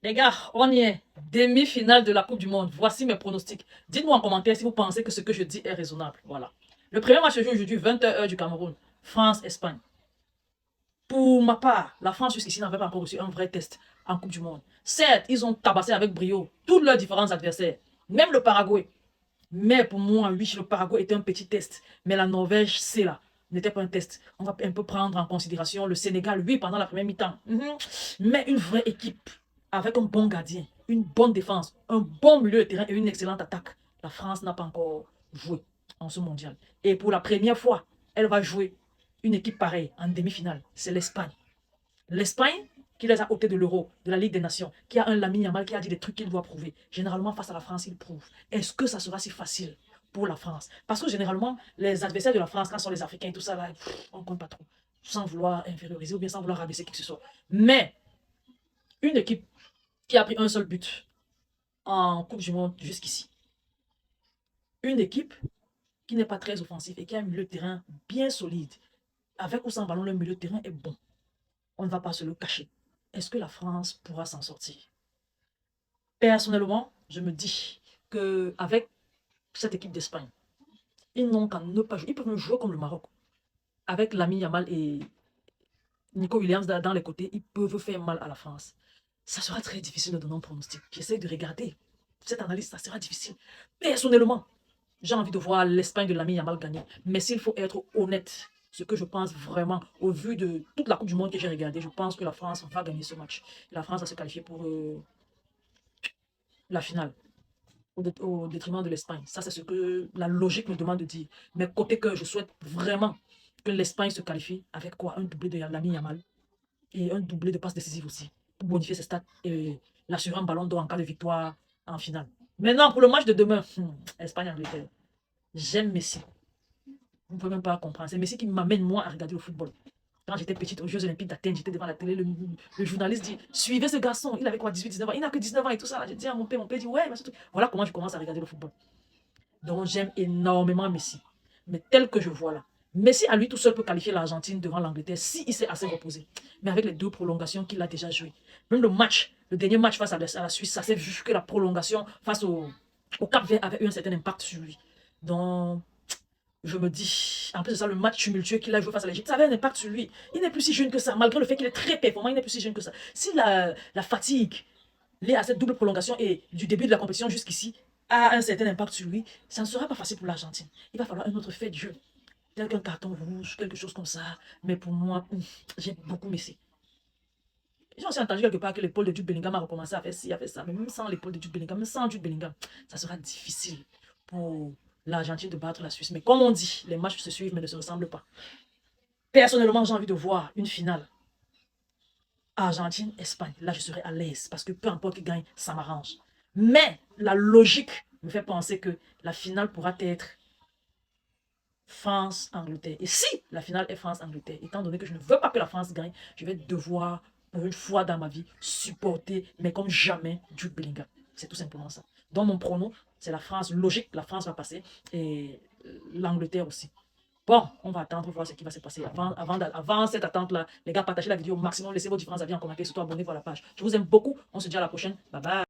Les gars, on y est. Demi-finale de la Coupe du Monde. Voici mes pronostics. Dites-moi en commentaire si vous pensez que ce que je dis est raisonnable. Voilà. Le premier match se joue aujourd'hui, 20h du Cameroun. France-Espagne. Pour ma part, la France jusqu'ici n'avait pas encore reçu un vrai test en Coupe du Monde. Certes, ils ont tabassé avec brio tous leurs différents adversaires, même le Paraguay. Mais pour moi, oui, le Paraguay était un petit test. Mais la Norvège, c'est là, n'était pas un test. On va un peu prendre en considération le Sénégal, oui, pendant la première mi-temps. Mais une vraie équipe, avec un bon gardien, une bonne défense, un bon milieu de terrain et une excellente attaque. La France n'a pas encore joué en ce mondial. Et pour la première fois, elle va jouer une équipe pareille en demi-finale. C'est l'Espagne. L'Espagne qui les a ôtés de l'Euro, de la Ligue des Nations, qui a un Lamine Yamal qui a dit des trucs qu'il doit prouver. Généralement, face à la France, il prouve. Est-ce que ça sera si facile pour la France? Parce que généralement, les adversaires de la France, quand ce sont les Africains et tout ça, là, on ne compte pas trop. Sans vouloir inférioriser ou bien sans vouloir rabaisser qui que ce soit. Mais, une équipe qui a pris un seul but en Coupe du Monde jusqu'ici. Une équipe qui n'est pas très offensive et qui a un milieu de terrain bien solide. Avec ou sans ballon, le milieu de terrain est bon. On ne va pas se le cacher. Est-ce que la France pourra s'en sortir? Personnellement, je me dis qu'avec cette équipe d'Espagne, ils n'ont qu'à ne pas jouer. Ils peuvent même jouer comme le Maroc. Avec Lamine Yamal et Nico Williams dans les côtés, ils peuvent faire mal à la France. Ça sera très difficile de donner un pronostic. J'essaie de regarder cette analyse, ça sera difficile. Personnellement, j'ai envie de voir l'Espagne de Lamine Yamal gagner. Mais s'il faut être honnête, ce que je pense vraiment, au vu de toute la Coupe du Monde que j'ai regardée, je pense que la France va gagner ce match. La France va se qualifier pour la finale, au détriment de l'Espagne. Ça, c'est ce que la logique me demande de dire. Mais côté que je souhaite vraiment que l'Espagne se qualifie avec quoi? Un doublé de Lamine Yamal et un doublé de passes décisives aussi, pour bonifier ses stats et l'assurer un ballon d'or en cas de victoire en finale. Maintenant, pour le match de demain, Espagne-Angleterre, j'aime Messi. Vous ne pouvez même pas comprendre. C'est Messi qui m'amène moi à regarder le football. Quand j'étais petite aux Jeux Olympiques d'Athènes, j'étais devant la télé, le journaliste dit suivez ce garçon, il avait quoi, 18-19 ans, il n'a que 19 ans et tout ça. J'ai dit à mon père dit ouais, mais surtout. Voilà comment je commence à regarder le football. Donc j'aime énormément Messi. Mais tel que je vois là, Messi à lui tout seul peut qualifier l'Argentine devant l'Angleterre s'il s'est assez reposé. Mais avec les deux prolongations qu'il a déjà jouées, même le dernier match face à la Suisse, ça s'est vu que la prolongation face au Cap-Vert avait eu un certain impact sur lui. Donc je me dis, en plus de ça, le match tumultueux qu'il a joué face à l'Égypte, ça avait un impact sur lui. Il n'est plus si jeune que ça, malgré le fait qu'il est très performant, il n'est plus si jeune que ça. Si la fatigue liée à cette double prolongation et du début de la compétition jusqu'ici a un certain impact sur lui, ça ne sera pas facile pour l'Argentine. Il va falloir un autre fait de jeu, tel qu'un carton rouge, quelque chose comme ça. Mais pour moi, j'ai beaucoup Messi. J'ai aussi entendu quelque part que l'épaule de Jude Bellingham a recommencé à faire ci, à faire ça. Mais même sans l'épaule de Jude Bellingham, même sans Jude Bellingham, ça sera difficile pour l'Argentine de battre la Suisse. Mais comme on dit, les matchs se suivent mais ne se ressemblent pas. Personnellement, j'ai envie de voir une finale Argentine-Espagne. Là, je serai à l'aise parce que peu importe qui gagne, ça m'arrange. Mais la logique me fait penser que la finale pourra être France-Angleterre. Et si la finale est France-Angleterre, étant donné que je ne veux pas que la France gagne, je vais devoir, pour une fois dans ma vie, supporter, mais comme jamais, Jude Bellingham. C'est tout simplement ça. Dans mon prono, c'est la France. Logique, la France va passer. Et l'Angleterre aussi. Bon, on va attendre voir ce qui va se passer. Avant cette attente-là, les gars, partagez la vidéo au maximum. Laissez vos différents avis en commentaire. Surtout abonnez-vous à la page. Je vous aime beaucoup. On se dit à la prochaine. Bye bye.